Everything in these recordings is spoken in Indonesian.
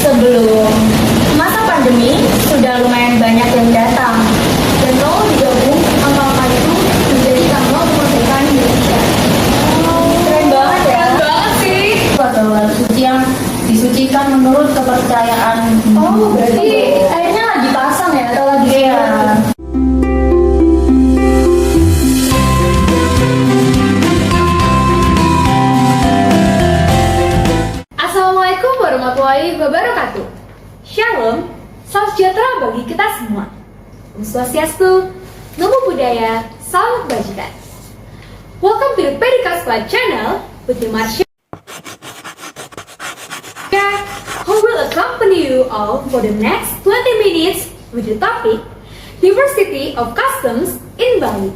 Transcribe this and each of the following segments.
Sebelum masa pandemi, sudah lumayan banyak yang datang. Dan kalau digabung, angka-angka itu menjadi tanggal kemerdekaan Indonesia. Keren banget ya. Keren banget sih. Adalah suci yang disucikan menurut kepercayaan. Oh, berarti airnya lagi pasang ya atau lagi Iya. Assalamualaikum warahmatullahi wabarakatuh. Shalom, salam sejahtera bagi kita semua. Om Swastiastu, Namo Buddhaya, Salam Kebajikan. Welcome to the Pedicast Club channel with the Marsha, who will accompany you all for the next 20 minutes with the topic Diversity of Customs in Bali.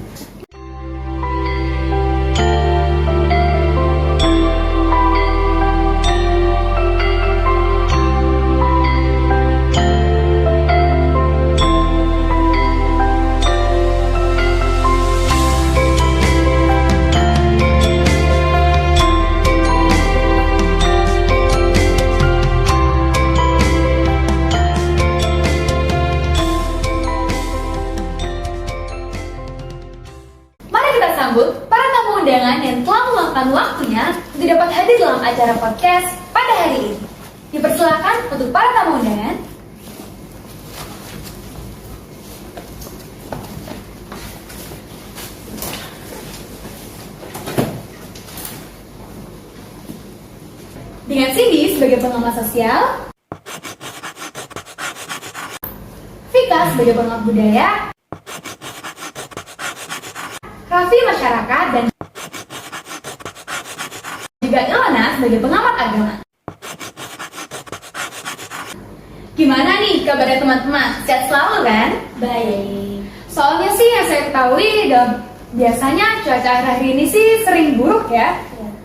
Sambut para tamu undangan yang telah meluangkan waktunya untuk dapat hadir dalam acara podcast pada hari ini. Dipersilakan untuk para tamu undangan. Dengan Cindy sebagai pengamat sosial, Vika sebagai pengamat budaya, Raffi masyarakat, dan juga Ilona sebagai pengamat agama. Gimana nih kabarnya teman-teman? Sehat selalu kan? baik. Soalnya sih yang saya ketahui biasanya cuaca akhir ini sih sering buruk ya.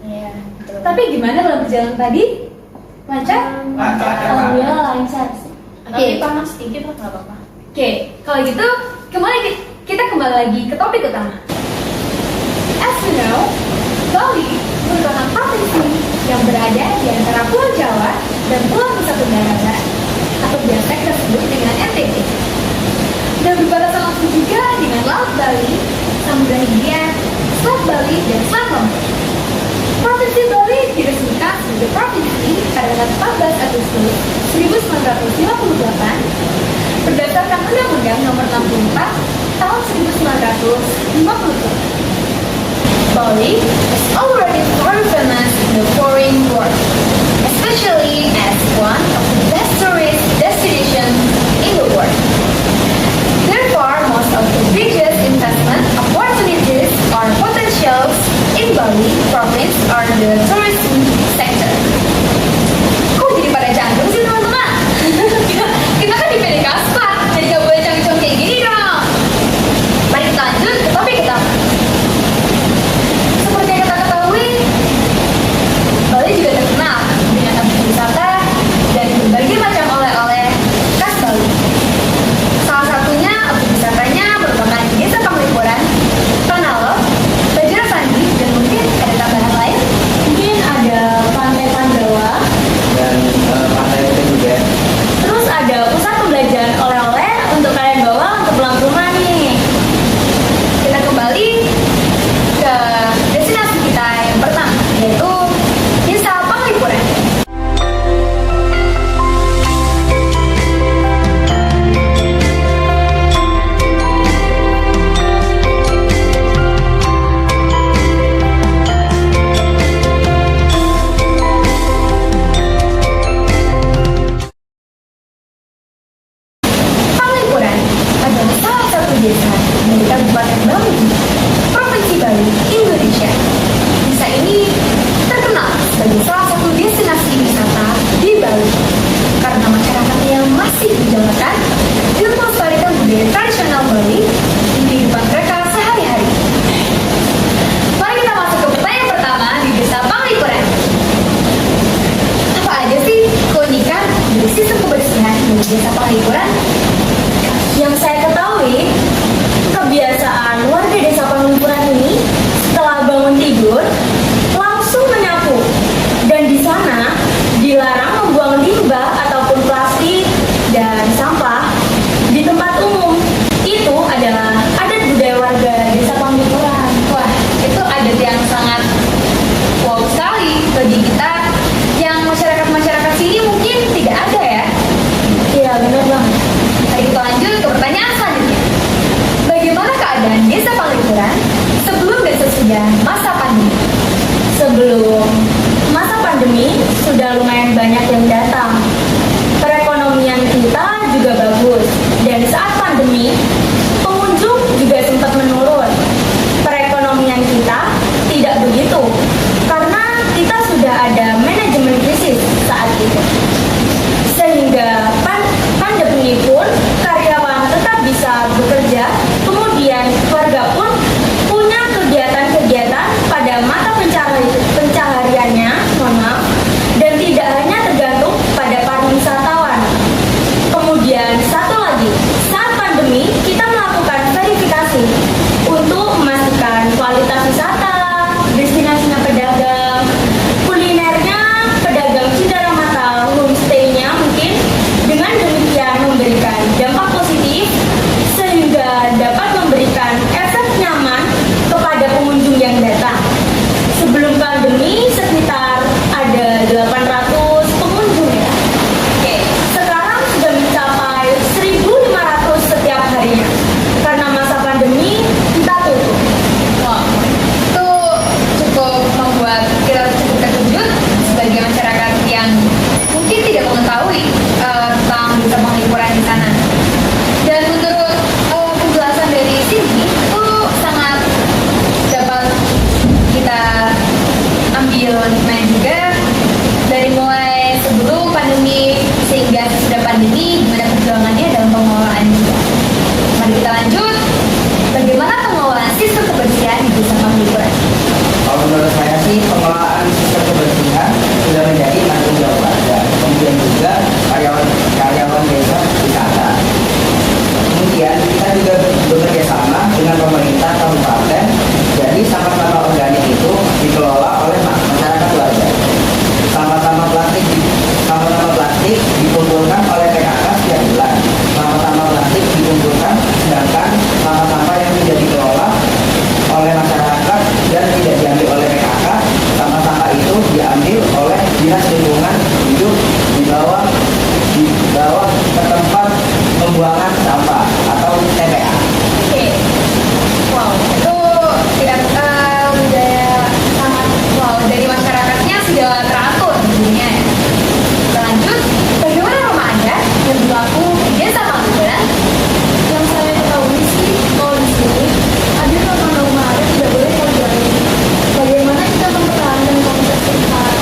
Iya, betul. Tapi gimana dalam perjalanan tadi? Lancar? Alhamdulillah lancar sih. Tapi panas sedikit lah, nggak apa-apa. Oke, kalau gitu kita kembali lagi ke topik utama. As you know, Bali merupakan provinsi yang berada di antara Pulau Jawa dan Pulau Nusa Tenggara Barat, atau biasa kita sebut dengan NTB. Dan berbatasan langsung juga dengan Laut Bali, Samudra Hindia, Selat Bali, dan Selat Lombok. Provinsi Bali diresmikan sebagai provinsi pada tanggal 14 Agustus 1958 berdasarkan Undang-Undang Nomor 64 Tahun 1958. Bali is already very famous in the foreign world, especially as one of the best tourist destinations in the world. Therefore, most of the biggest investment opportunities or potentials in Bali province are the tourism sector. Kok jadi pada jantung sih teman-teman? Kita kan di Pedicast Club, jadi gak boleh canggung kayak gini dong. Mari kita lanjut ke topik utama. Seperti yang kita ketahui, Bali juga terkenal dengan objek wisata dan berbagai macam oleh-oleh khas Bali. Salah satunya objek wisatanya merupakan Desa Panglipuran, Panalo, Bajrasandi, dan mungkin ada tambahan lain. Mungkin ada Pantai Pandawa, dan pantai itu juga. terus ada pusat pembelajaran oleh-oleh untuk kalian bawa untuk pulang ke rumah nih. Kita kembali ke destinasi kita yang pertama, yaitu Desa Panglipuran. Panglipuran adalah salah satu desa dari Kabupaten Bali, Provinsi Bali, Indonesia. Desa ini terkenal sebagai salah satu destinasi wisata di Bali karena masyarakatnya yang masih menjalankan dan melestarikan budaya tradisional Bali di kehidupan mereka sehari-hari. Mari kita masuk ke pertanyaan pertama di Desa Panglipuran. Apa aja sih keunikan dari sistem kebersihan di Desa Panglipuran? Yang saya ketahui, kebiasaan warga Desa Panglipuran ini setelah bangun tidur langsung menyapu, dan di sana dilarang membuang limbah ataupun oleh Dinas Lingkungan Hidup dibawa ke tempat pembuangan sampah atau TPA. Oke. Wow, itu tidak budaya sangat wow dari masyarakatnya sudah teratur tentunya ya. Lanjut, bagaimana rumah adat yang berlaku di Desa Pamudaran? Yang saya ketahui sih, kalau di sini ada tatanan rumah adat tidak boleh terjadi. Bagaimana kita mempertahankan konsep sekitar?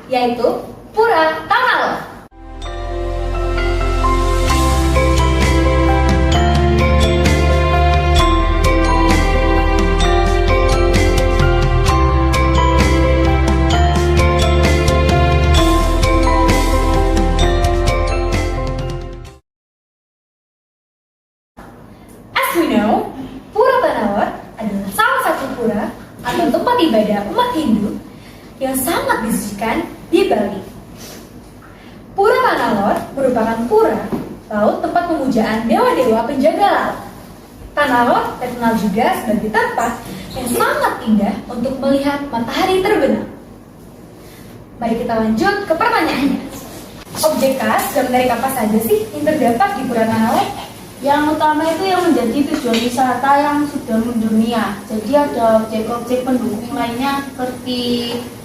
yaitu Pura Tanalor. As we know, Pura Tanalor adalah salah satu pura atau tempat ibadah umat Hindu yang sangat disucikan di Bali. Pura Tanalor merupakan pura laut tempat pemujaan dewa-dewa penjaga laut. Tanalor terkenal juga sebagai tempat yang sangat indah untuk melihat matahari terbenam. Mari kita lanjut ke pertanyaannya. Objek khas dan menarik apa saja sih yang terdapat di Pura Tanalor? Yang utama itu yang menjadi tujuan wisata yang sudah mendunia. Jadi ada objek-objek pendukung lainnya seperti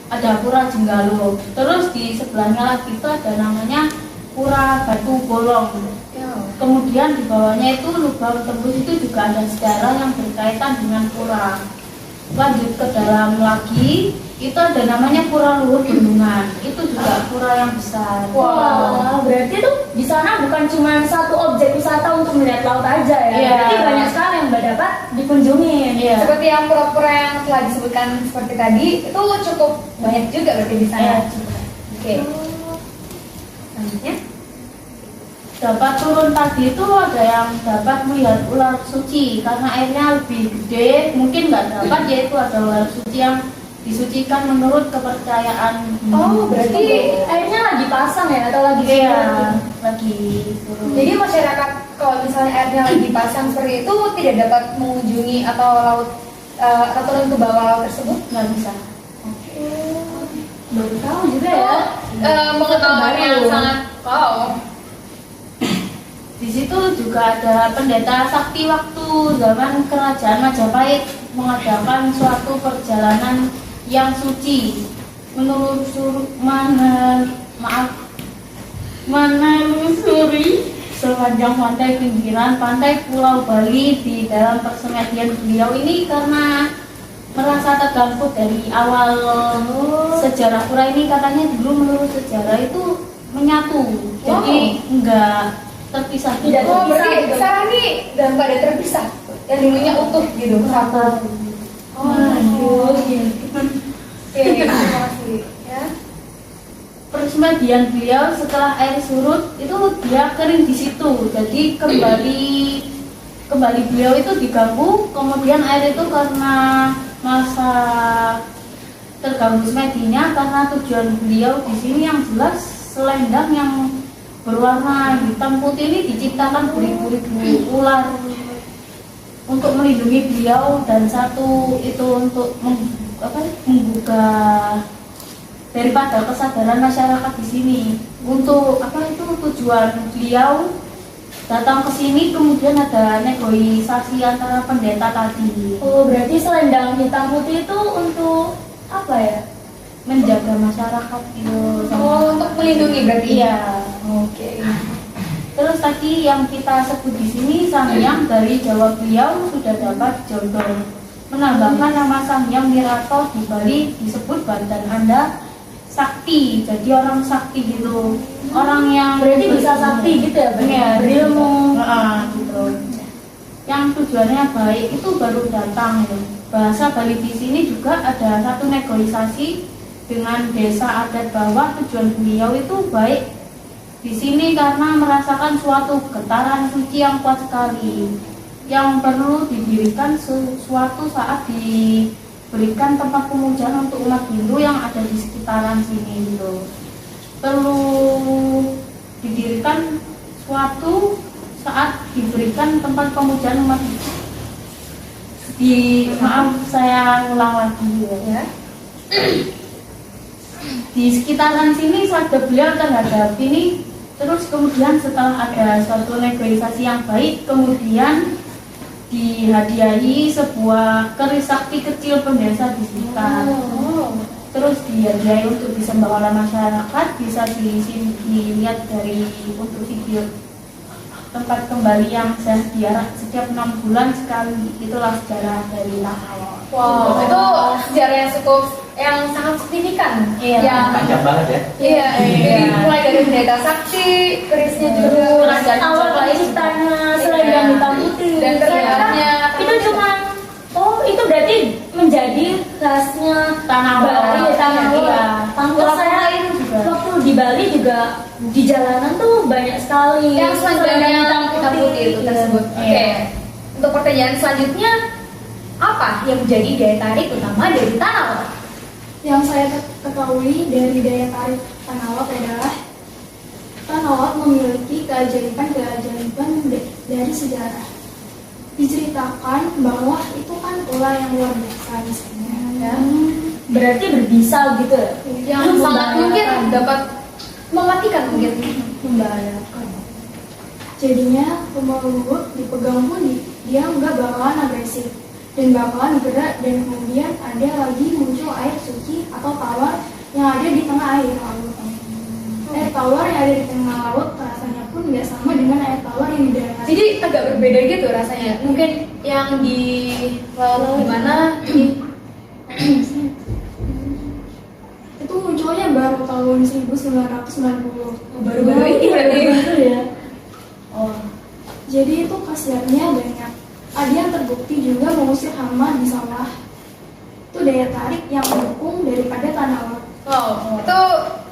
ada Pura Jenggalo. Terus di sebelahnya lagi itu ada namanya Pura Batu Bolong. Kemudian di bawahnya itu lubang tembus itu juga ada sejarah yang berkaitan dengan pura. Lanjut ke dalam lagi, itu ada namanya Pura Luhur Bendungan. Itu juga pura yang besar. Wah, berarti tuh di sana bukan cuma satu objek wisata untuk melihat laut aja ya. Iya. Berarti banyak sekali yang dapat dikunjungi. Iya. Seperti yang pura-pura yang telah disebutkan seperti tadi, itu cukup banyak juga berarti di sana. Iya. Oke. Selanjutnya, Dapat turun tadi itu ada yang dapat melihat ular suci karena airnya lebih gede, mungkin nggak dapat, yaitu ada ular suci yang disucikan menurut kepercayaan. Oh, berarti airnya lagi pasang ya atau lagi Iya, surut? lagi turun. jadi masyarakat kalau misalnya airnya lagi pasang seperti itu tidak dapat mengunjungi atau laut atau turun ke bawah laut tersebut. Nggak bisa. Baru tahu juga ya. Pengetahuan yang Baru. sangat wow. Di situ juga ada pendeta sakti waktu zaman kerajaan Majapahit mengadakan suatu perjalanan yang suci menelusuri sepanjang pantai pinggiran pantai Pulau Bali. Di dalam persemedian beliau ini karena merasa terganggu dari awal sejarah pura ini, katanya dulu menurut sejarah itu menyatu, jadi enggak terpisah Tidak gitu. Oh, berarti gitu. sekarang ini dalam keadaan terpisah. Yang dulunya utuh gitu, satu. Oh, gitu. Oke, terima kasih. Ya. Persemedian beliau setelah air surut itu dia kering di situ, jadi kembali beliau itu diganggu, kemudian air itu karena masa terganggu semedinya, karena tujuan beliau di sini yang jelas selendang yang berwarna hitam putih ini diciptakan beribu-ribu ular untuk melindungi beliau, dan satu itu untuk membuka daripada kesadaran masyarakat di sini untuk tujuan beliau datang ke sini. Kemudian ada negosiasi antara pendeta tadi, Oh, berarti selendang hitam putih itu untuk apa ya? menjaga masyarakat itu. Oh, untuk melindungi berarti. Iya. Oke. Terus tadi yang kita sebut di sini Sangyang, dari Jawa beliau sudah dapat jodoh. Menambahkan nama Sangyang Mirato di Bali disebut Bandan Anda sakti, jadi orang sakti gitu, orang yang Berarti bisa sakti gitu ya, Bang? Iya, Berilmu. gitu. Yang tujuannya baik itu baru datang gitu. Bahasa Bali di sini juga ada satu negosiasi dengan desa adat bahwa tujuan beliau itu baik di sini karena merasakan suatu getaran suci yang kuat sekali yang perlu didirikan suatu saat diberikan tempat pemujaan untuk umat Hindu yang ada di sekitaran sini gitu. Perlu didirikan suatu saat diberikan tempat pemujaan umat Hindu. Maaf saya ulang lagi ya. Di sekitaran sini sabda beliau terhadap ini. Terus kemudian setelah ada suatu negosiasi yang baik, kemudian dihadiahi sebuah keris sakti kecil pendesa di sekitar. Terus dihadiahi untuk disembah oleh masyarakat. Bisa dilihat dari untuk video tempat kembali yang diarak setiap 6 bulan sekali. Itulah sejarah dari Tanalor. Wow, itu sejarah yang cukup yang sangat signifikan. Iya. Yang Panjang banget ya. iya, jadi mulai dari pendeta sakti, kerisnya juga, Kerajaan awal Majapahit istana selendang hitam putih. dan ternyata itu cuma itu berarti menjadi khasnya Tanah Bali, Lot. Tanah Lot. Iya. Pantas saya Itu juga. waktu di Bali juga di jalanan tuh banyak sekali yang selendangnya hitam putih itu tersebut. Oke. Iya. Untuk pertanyaan selanjutnya, apa yang menjadi daya tarik utama dari Tanah Lot? Yang saya ketahui dari daya tarik Tanah Lot adalah Tanah Lot memiliki keajaiban-keajaiban dari sejarah. Diceritakan bahwa itu kan ular yang luar biasa di sini. Ya. berarti berbisa gitu ya? Yang sangat mungkin dapat mematikan mungkin. Membahayakan. Jadinya pembawa dipegang pun dia nggak bakalan agresif dan bakalan gerak, dan kemudian ada lagi muncul air suci atau tawar yang ada di tengah air laut. Air tawar yang ada di tengah laut rasanya pun nggak sama dengan air tawar yang di darat. Jadi agak berbeda gitu rasanya. Mungkin yang di laut gimana? Itu munculnya baru tahun 1990. Baru-baru ini berarti. Betul ya. Oh. Jadi itu khasiatnya banyak. Ada yang terbukti juga mengusir hama di sawah. Itu daya tarik yang mendukung daripada Tanah Lot. Oh, itu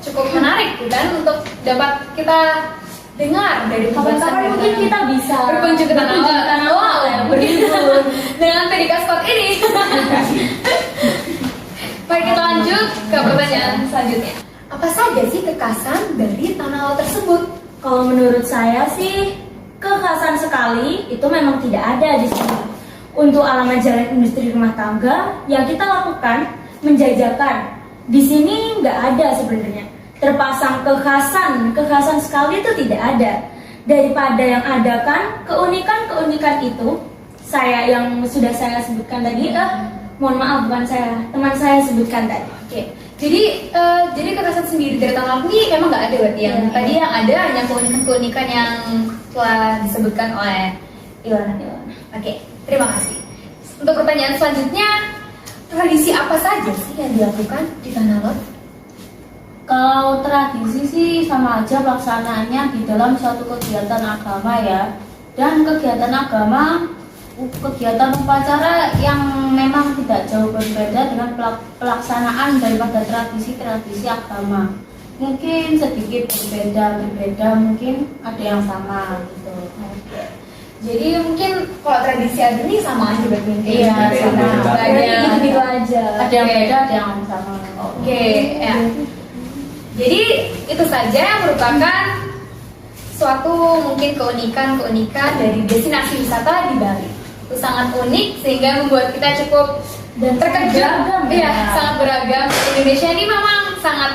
cukup menarik kan untuk dapat kita dengar dari Kapan-kapan mungkin kita bisa berkunjung ke Tanah Lot. Lot ya, berlibur. Dengan Pedika Spot ini. Baik, kita lanjut ke pertanyaan selanjutnya. Apa saja sih kekhasan dari Tanah Lot tersebut? Kalau menurut saya sih kekhasan sekali itu memang tidak ada di sini. Untuk alamat jalan industri rumah tangga yang kita lakukan menjajakan di sini nggak ada sebenarnya. Terpasang kekhasan sekali itu tidak ada. Daripada yang ada kan keunikan itu saya yang sudah saya sebutkan tadi. Mohon maaf bukan saya, teman saya sebutkan tadi. Oke, jadi kekhasan sendiri dari Tanah Lot ini memang nggak ada berarti yang Iya. tadi yang ada hanya keunikan-keunikan yang telah disebutkan oleh Ilona. Oke, terima kasih. Untuk pertanyaan selanjutnya, tradisi apa saja sih yang dilakukan di Tanah Lot? Kalau tradisi sih sama aja pelaksanaannya di dalam suatu kegiatan agama ya. Dan kegiatan agama, kegiatan upacara yang memang tidak jauh berbeda dengan pelaksanaan daripada tradisi-tradisi agama. Mungkin sedikit berbeda, mungkin ada yang sama gitu. Jadi mungkin kalau tradisi ada ini sama aja berarti. Iya, sama. Nggak ada Berarti yang gitu aja. Ada yang Oke. beda, ada yang sama. Oke, ya. Jadi itu saja yang merupakan suatu mungkin keunikan dari destinasi wisata di Bali. Itu sangat unik sehingga membuat kita cukup Dan terkejut. beragam, Iya, ya. sangat beragam. Indonesia ini memang sangat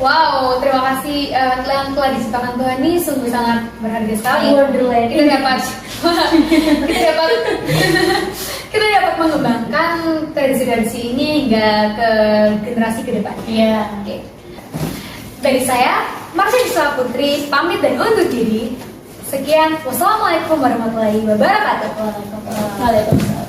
wow. Terima kasih yang telah diciptakan Tuhan ini sungguh sangat berharga sekali. Wonderland. Kita dapat mengembangkan tradisi-tradisi ini hingga ke generasi ke depan. Iya. Oke. Dari saya, Marsha Yuswa Putri, pamit dan undur diri. Sekian, wassalamualaikum warahmatullahi wabarakatuh. Waalaikumsalam.